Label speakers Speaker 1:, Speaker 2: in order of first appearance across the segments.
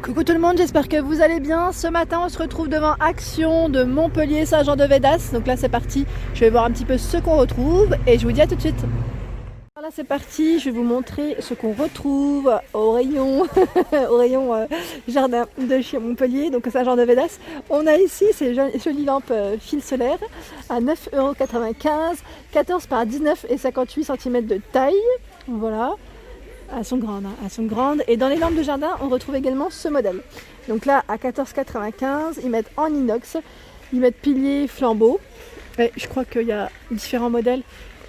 Speaker 1: Coucou tout le monde, j'espère que vous allez bien. Ce matin on se retrouve devant Action de Montpellier Saint-Jean-de-Védas. Donc là c'est parti, je vais voir un petit peu ce qu'on retrouve et je vous dis à tout de suite. Là c'est parti, je vais vous montrer ce qu'on retrouve au rayon, jardin de chez Montpellier, donc Saint-Jean-de-Védas. On a ici ces jolies lampes fil solaire à 9,95 €, 14 par 19 et 58 cm de taille. Voilà. Elles sont grandes. Et dans les lampes de jardin, on retrouve également ce modèle. Donc là, à 14,95 €, ils mettent en inox, ils mettent pilier, flambeau. Et je crois qu'il y a différents modèles.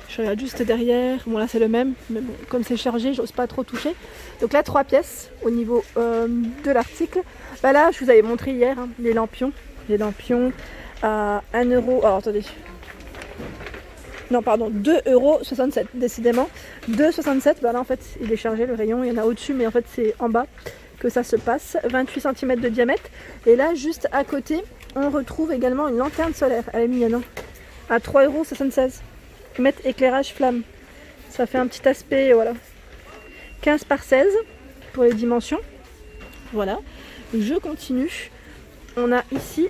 Speaker 1: Je regarde juste derrière. Bon, là, c'est le même. Mais bon, comme c'est chargé, j'ose pas trop toucher. Donc là, 3 pièces au niveau de l'article. Bah là, je vous avais montré hier les lampions. Les lampions à 1 €. Alors, attendez. Non, pardon, 2,67 €, décidément. 2,67 €, bah là en fait il est chargé le rayon, il y en a au-dessus, mais en fait c'est en bas que ça se passe. 28 cm de diamètre. Et là, juste à côté, on retrouve également une lanterne solaire. Elle est mignonne, à 3,76 €. Ils mettent éclairage flamme. Ça fait un petit aspect, voilà. 15 par 16 pour les dimensions. Voilà. Je continue. On a ici,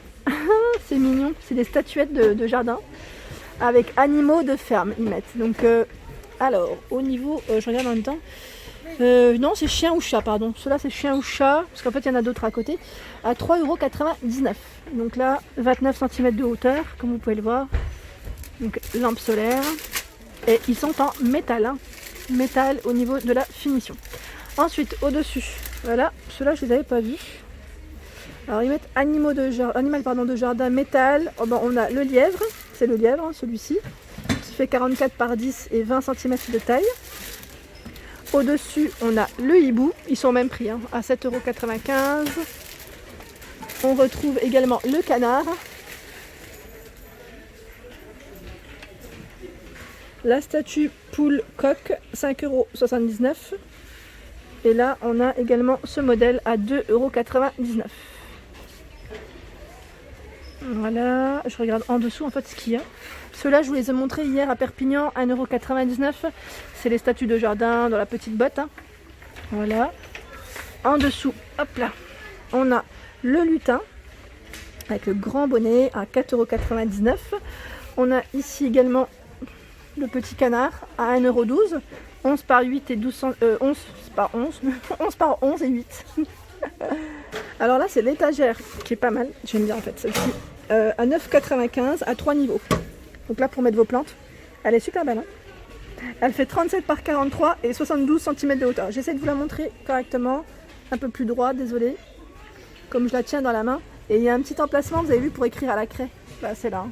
Speaker 1: c'est mignon, c'est des statuettes de jardin. Avec animaux de ferme, ils mettent. Donc, alors, au niveau, je regarde en même temps. Non, c'est chien ou chat, pardon. Cela, c'est chien ou chat, parce qu'en fait, il y en a d'autres à côté. À 3,99 €. Donc là, 29 cm de hauteur, comme vous pouvez le voir. Donc, lampe solaire. Et ils sont en métal. Métal au niveau de la finition. Ensuite, au-dessus, voilà. Ceux-là, je ne les avais pas vus. Alors, ils mettent animal de jardin métal. Oh, bon, on a le lièvre. C'est le lièvre, celui-ci, qui fait 44 par 10 et 20 cm de taille. Au-dessus, on a le hibou. Ils sont au même prix, à 7,95 €. On retrouve également le canard. La statue poule coq, 5,79 €. Et là, on a également ce modèle à 2,99 €. Voilà, je regarde en dessous en fait ce qu'il y a. Ceux-là, je vous les ai montrés hier à Perpignan, 1,99 €. C'est les statues de jardin dans la petite botte. Voilà. En dessous, hop là, on a le lutin avec le grand bonnet à 4,99 €. On a ici également le petit canard à 1,12 €. 11 par 8 et 11 par 11. 11 par 11 et 8. Alors là, c'est l'étagère qui est pas mal. J'aime bien en fait celle-ci. À 9,95 € à 3 niveaux. Donc là, pour mettre vos plantes, elle est super belle. Elle fait 37 par 43 et 72 cm de hauteur. J'essaie de vous la montrer correctement. Un peu plus droit, désolé. Comme je la tiens dans la main. Et il y a un petit emplacement, vous avez vu, pour écrire à la craie. Bah, c'est là.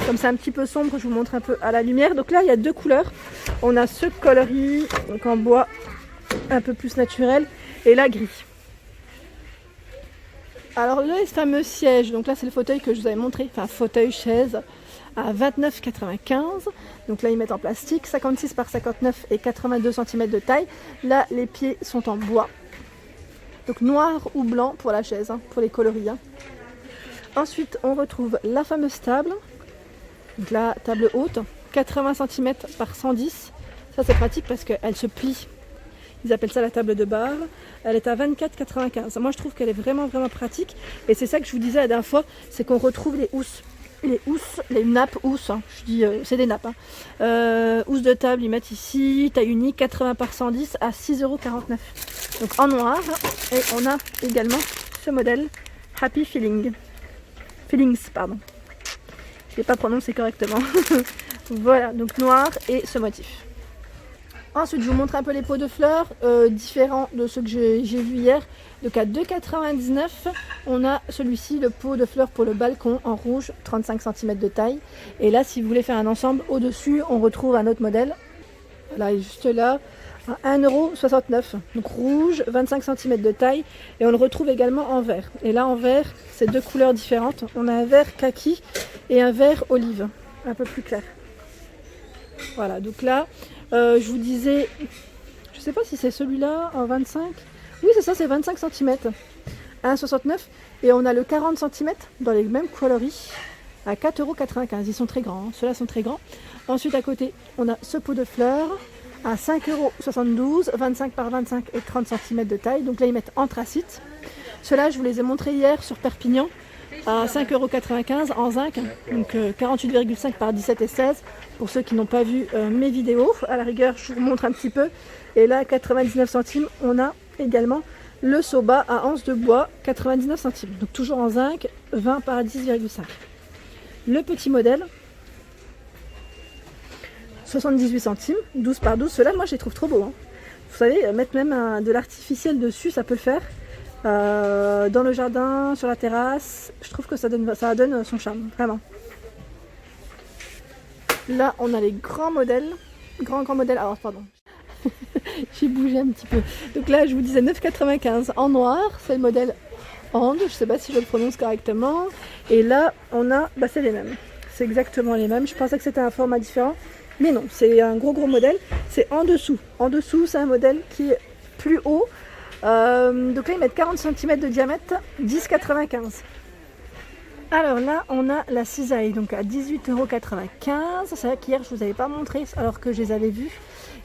Speaker 1: Comme c'est un petit peu sombre, je vous montre un peu à la lumière. Donc là, il y a deux couleurs. On a ce coloris, donc en bois un peu plus naturel. Et là, gris. Alors le fameux siège, donc là c'est le fauteuil que je vous avais montré, enfin fauteuil, chaise, à 29,95 €. Donc là ils mettent en plastique, 56 par 59 et 82 cm de taille. Là les pieds sont en bois. Donc noir ou blanc pour la chaise, pour les coloris. Ensuite on retrouve la fameuse table. Donc la table haute, 80 cm par 110. Ça c'est pratique parce qu'elle se plie. Ils appellent ça la table de bar. Elle est à 24,95 €. Moi, je trouve qu'elle est vraiment, vraiment pratique. Et c'est ça que je vous disais la dernière fois, c'est qu'on retrouve les housses. Les nappes housses. Je dis, c'est des nappes. Housses de table, ils mettent ici, taille unique, 80 par 110 à 6,49 €. Donc en noir. Et on a également ce modèle, Happy Feelings, pardon. Je ne l'ai pas prononcé correctement. Voilà, donc noir et ce motif. Ensuite, je vous montre un peu les pots de fleurs, différents de ceux que j'ai vu hier. Donc à 2,99 €, on a celui-ci, le pot de fleurs pour le balcon en rouge, 35 cm de taille. Et là, si vous voulez faire un ensemble, au-dessus, on retrouve un autre modèle. Voilà, il est juste là, à 1,69 €. Donc rouge, 25 cm de taille. Et on le retrouve également en vert. Et là, en vert, c'est deux couleurs différentes. On a un vert kaki et un vert olive, un peu plus clair. Voilà, donc là... je vous disais, je sais pas si c'est celui-là en 25. Oui, c'est ça, c'est 25 cm. 1,69 €. Et on a le 40 cm dans les mêmes coloris à 4,95 €. Ils sont très grands, ceux-là sont très grands. Ensuite, à côté, on a ce pot de fleurs à 5,72 €, 25 par 25 et 30 cm de taille. Donc là, ils mettent anthracite. Ceux-là, je vous les ai montrés hier sur Perpignan à 5,95 € en zinc, donc 48,5 par 17 et 16. Pour ceux qui n'ont pas vu mes vidéos, à la rigueur, je vous montre un petit peu. Et là, 99 centimes, on a également le Soba à anse de bois, 99 centimes. Donc toujours en zinc, 20 par 10,5. Le petit modèle, 78 centimes, 12 par 12. Ceux-là, moi, je les trouve trop beaux. Hein. Vous savez, mettre même de l'artificiel dessus, ça peut le faire. Dans le jardin, sur la terrasse, je trouve que ça donne son charme, vraiment. Là, on a les grands modèles. Grands modèles. Alors, pardon. J'ai bougé un petit peu. Donc là, je vous disais 9,95 en noir. C'est le modèle Hand. Je ne sais pas si je le prononce correctement. Et là, on a... Bah, c'est les mêmes. C'est exactement les mêmes. Je pensais que c'était un format différent. Mais non, c'est un gros modèle. C'est en dessous. En dessous, c'est un modèle qui est plus haut. Donc là, ils mettent 40 cm de diamètre. 10,95 €. Alors là, on a la cisaille, donc à 18,95 €. C'est vrai qu'hier, je ne vous avais pas montré alors que je les avais vus.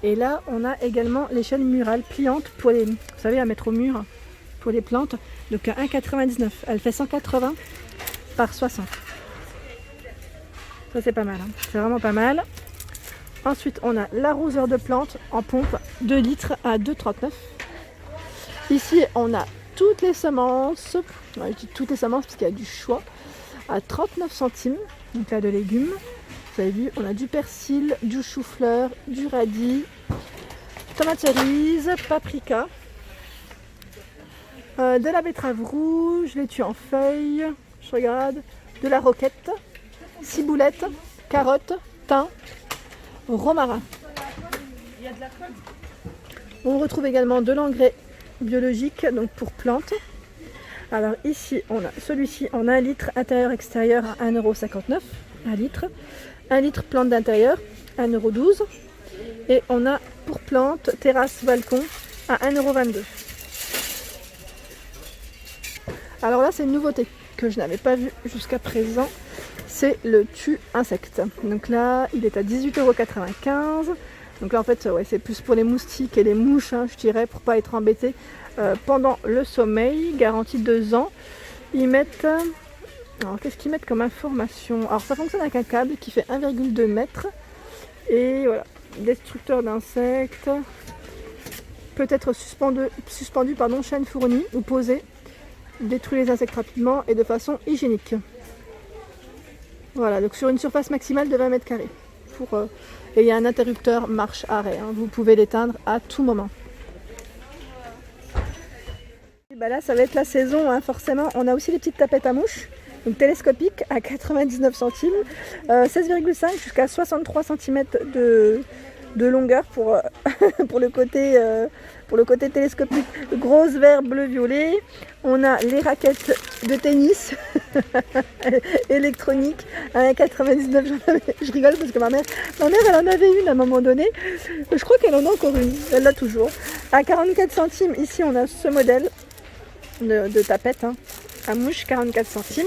Speaker 1: Et là, on a également l'échelle murale pliante pour les, vous savez, à mettre au mur pour les plantes. Donc à 1,99 €. Elle fait 180 par 60. Ça, c'est pas mal. Hein. C'est vraiment pas mal. Ensuite, on a l'arroseur de plantes en pompe 2 litres à 2,39 €. Ici, on a toutes les semences. Ouais, je dis toutes les semences parce qu'il y a du choix. À 39 centimes, donc là de légumes. Vous avez vu, on a du persil, du chou-fleur, du radis, tomate cerise, paprika, de la betterave rouge, laitue en feuilles, je regarde, de la roquette, ciboulette, carottes, thym, romarin. On retrouve également de l'engrais biologique, donc pour plantes. Alors ici, on a celui-ci en 1 litre intérieur-extérieur à 1,59 €. 1 litre. 1 litre plante d'intérieur, 1,12 €. Et on a pour plantes, terrasse, balcon à 1,22 €. Alors là, c'est une nouveauté que je n'avais pas vue jusqu'à présent. C'est le tue-insecte. Donc là, il est à 18,95 €. Donc là, en fait, ouais, c'est plus pour les moustiques et les mouches, hein, je dirais, pour pas être embêté pendant le sommeil. Garantie 2 ans. Ils mettent... Alors, qu'est-ce qu'ils mettent comme information? Alors, ça fonctionne avec un câble qui fait 1,2 m. Et voilà, destructeur d'insectes. Peut être suspendu, chaîne fournie ou posé. Détruit les insectes rapidement et de façon hygiénique. Voilà, donc sur une surface maximale de 20 m². Et il y a un interrupteur marche-arrêt. Hein. Vous pouvez l'éteindre à tout moment. Et bah là, ça va être la saison, hein, forcément. On a aussi les petites tapettes à mouches. Donc télescopiques à 99 centimes. 16,5 jusqu'à 63 cm de longueur pour, pour le côté télescopique. Grosse vert bleu-violet. On a les raquettes de tennis électroniques à 1,99 €. Je rigole parce que ma mère elle en avait une à un moment donné. Je crois qu'elle en a encore une. Elle l'a toujours. À 44 centimes, ici on a ce modèle de tapette, hein, à mouche, 44 centimes.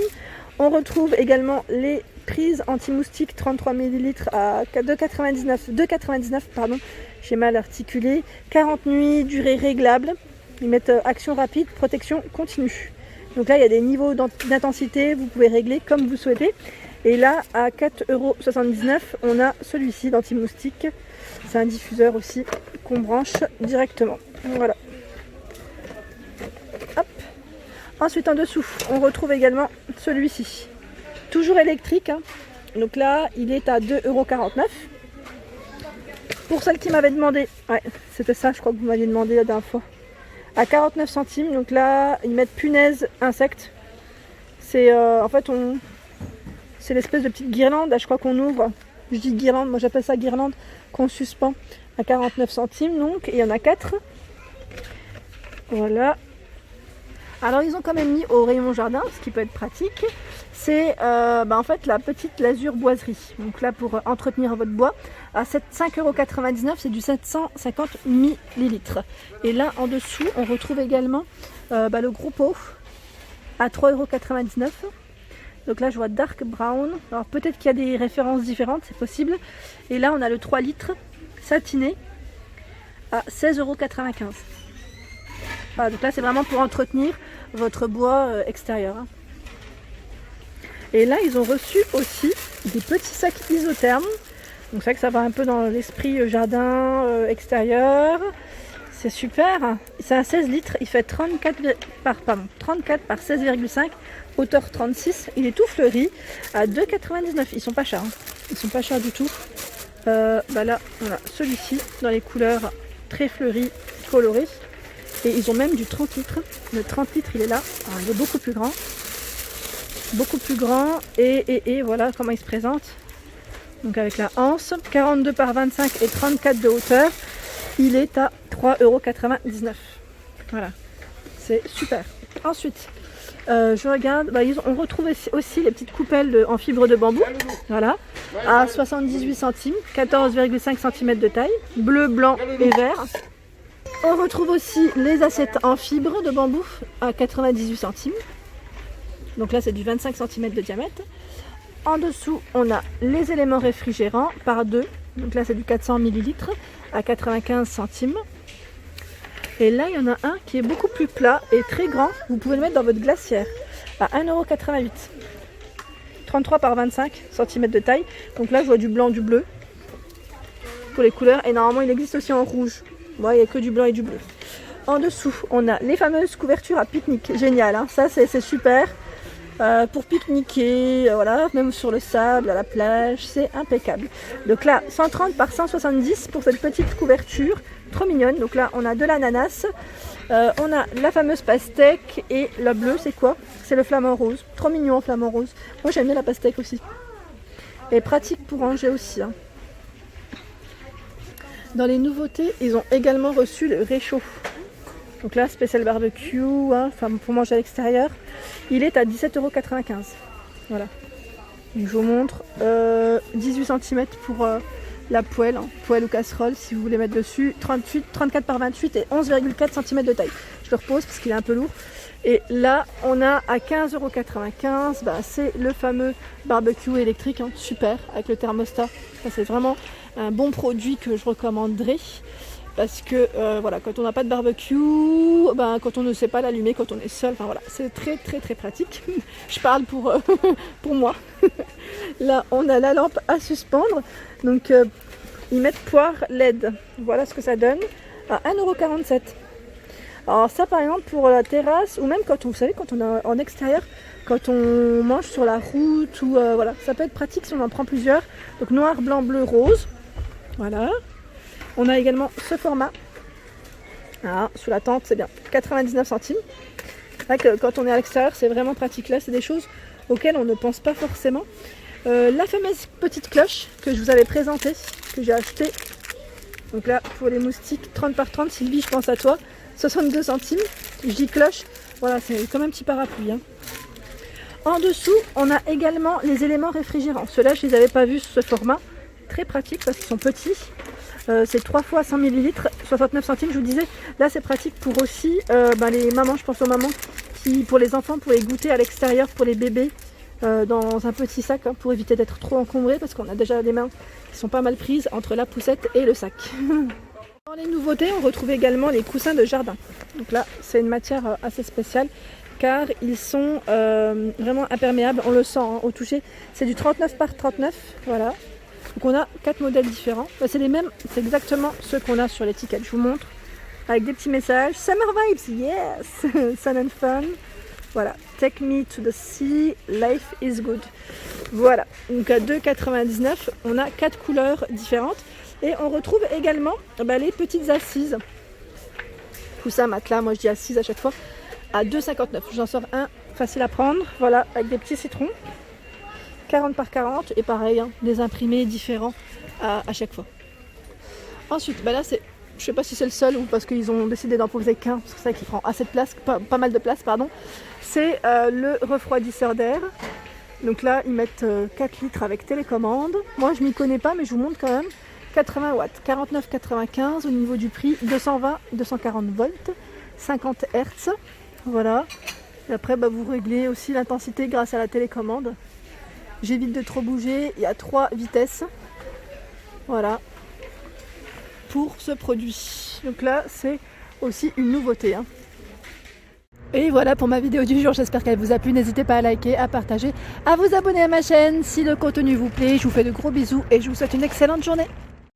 Speaker 1: On retrouve également les prises anti-moustiques 33 ml à 2,99 €. J'ai mal articulé. 40 nuits, durée réglable. Ils mettent action rapide, protection continue. Donc là, il y a des niveaux d'intensité. Vous pouvez régler comme vous souhaitez. Et là, à 4,79 €, on a celui-ci d'anti-moustique. C'est un diffuseur aussi qu'on branche directement. Voilà. Hop. Ensuite, en dessous, on retrouve également celui-ci. Toujours électrique. Hein. Donc là, il est à 2,49 €. Pour celle qui m'avait demandé, ouais, c'était ça, je crois que vous m'aviez demandé la dernière fois. À 49 centimes. Donc là, ils mettent punaise, insectes. C'est en fait, c'est l'espèce de petite guirlande. Là, je crois qu'on ouvre. Je dis guirlande, moi j'appelle ça guirlande, qu'on suspend à 49 centimes. Donc, il y en a 4. Voilà. Alors ils ont quand même mis au rayon jardin, ce qui peut être pratique, c'est en fait la petite lasure boiserie. Donc là pour entretenir votre bois, à 5,99 €, c'est du 750 ml. Et là en dessous, on retrouve également le gros pot à 3,99 €. Donc là je vois dark brown, alors peut-être qu'il y a des références différentes, c'est possible. Et là on a le 3 litres satiné à 16,95 €. Voilà, donc là c'est vraiment pour entretenir votre bois extérieur. Hein. Et là ils ont reçu aussi des petits sacs isothermes. Donc c'est vrai que ça va un peu dans l'esprit jardin extérieur. C'est super. C'est un 16 litres. Il fait 34 par 16,5. Hauteur 36. Il est tout fleuri à 2,99. Ils sont pas chers. Hein. Ils sont pas chers du tout. Là, voilà, celui-ci dans les couleurs très fleuries, colorées. Et ils ont même du 30 litres. Le 30 litres, il est là. Alors, il est beaucoup plus grand. Beaucoup plus grand. Et voilà comment il se présente. Donc avec la anse, 42 par 25 et 34 de hauteur, il est à 3,99 €. Voilà, c'est super. Ensuite, je regarde, on retrouve aussi les petites coupelles en fibre de bambou, voilà, à 78 centimes, 14,5 cm de taille, bleu, blanc et vert. On retrouve aussi les assiettes en fibre de bambou à 98 centimes. Donc là, c'est du 25 cm de diamètre. En dessous, on a les éléments réfrigérants par 2. Donc là, c'est du 400 ml à 95 centimes. Et là, il y en a un qui est beaucoup plus plat et très grand. Vous pouvez le mettre dans votre glacière à 1,88 €. 33 par 25 cm de taille. Donc là, je vois du blanc, du bleu pour les couleurs. Et normalement, il existe aussi en rouge. Bon, il n'y a que du blanc et du bleu. En dessous, on a les fameuses couvertures à pique-nique. Génial, hein, ça, c'est super. Pour pique-niquer, voilà, même sur le sable, à la plage, c'est impeccable. Donc là, 130 par 170 pour cette petite couverture, trop mignonne. Donc là, on a de l'ananas, on a la fameuse pastèque et la bleue, c'est quoi? C'est le flamant rose, trop mignon flamant rose. Moi j'aime bien la pastèque aussi. Et pratique pour ranger aussi. Hein. Dans les nouveautés, ils ont également reçu le réchaud. Donc là, spécial barbecue, hein, pour manger à l'extérieur. Il est à 17,95 €. Voilà. Donc, je vous montre 18 cm pour la poêle, hein, poêle ou casserole si vous voulez mettre dessus. 34 par 28 et 11,4 cm de taille. Je le repose parce qu'il est un peu lourd. Et là, on a à 15,95 €. C'est le fameux barbecue électrique, hein, super, avec le thermostat. Ça, c'est vraiment un bon produit que je recommanderais. Parce que voilà, quand on n'a pas de barbecue, quand on ne sait pas l'allumer, quand on est seul, voilà, c'est très très très pratique. Je parle pour moi. Là, on a la lampe à suspendre. Donc, ils mettent poire LED. Voilà ce que ça donne à 1,47 €. Alors ça, par exemple, pour la terrasse, ou même quand vous savez, quand on est en extérieur, quand on mange sur la route, ou voilà, ça peut être pratique si on en prend plusieurs. Donc noir, blanc, bleu, rose. Voilà. On a également ce format. Ah, sous la tente, c'est bien. 99 centimes. Là, quand on est à l'extérieur, c'est vraiment pratique. Là, c'est des choses auxquelles on ne pense pas forcément. La fameuse petite cloche que je vous avais présentée, que j'ai achetée. Donc là, pour les moustiques, 30 par 30, Sylvie, je pense à toi. 62 centimes. Je dis cloche. Voilà, c'est comme un petit parapluie. Hein. En dessous, on a également les éléments réfrigérants. Ceux-là, je ne les avais pas vus sous ce format. Très pratique parce qu'ils sont petits. C'est 3 fois 100 ml, 69 centimes, je vous disais. Là, c'est pratique pour aussi les mamans, je pense aux mamans, pour les enfants, pour les goûter à l'extérieur, pour les bébés, dans un petit sac, hein, pour éviter d'être trop encombré, parce qu'on a déjà les mains qui sont pas mal prises entre la poussette et le sac. Dans les nouveautés, on retrouve également les coussins de jardin. Donc là, c'est une matière assez spéciale, car ils sont vraiment imperméables, on le sent hein, au toucher. C'est du 39 par 39, voilà. Donc on a 4 modèles différents. C'est les mêmes, c'est exactement ceux qu'on a sur l'étiquette. Je vous montre avec des petits messages. Summer vibes, yes! Sun and fun. Voilà. Take me to the sea, life is good. Voilà. Donc à 2,99 €, on a 4 couleurs différentes. Et on retrouve également les petites assises. Coussin, matelas, moi je dis assise à chaque fois. À 2,59 €. J'en sors un facile à prendre. Voilà, avec des petits citrons. 40 par 40 et pareil, hein, des imprimés différents à chaque fois. Ensuite, là c'est, je sais pas si c'est le seul ou parce qu'ils ont décidé d'en poser qu'un, c'est ça qui prend assez de place, pas mal de place, pardon. C'est le refroidisseur d'air. Donc là, ils mettent 4 litres avec télécommande. Moi, je m'y connais pas, mais je vous montre quand même. 80 watts, 49,95 au niveau du prix, 220, 240 volts, 50 Hz. Voilà. Et après, vous réglez aussi l'intensité grâce à la télécommande. J'évite de trop bouger, il y a 3 vitesses. Voilà. Pour ce produit. Donc là, c'est aussi une nouveauté. Hein. Et voilà pour ma vidéo du jour, j'espère qu'elle vous a plu. N'hésitez pas à liker, à partager, à vous abonner à ma chaîne si le contenu vous plaît. Je vous fais de gros bisous et je vous souhaite une excellente journée.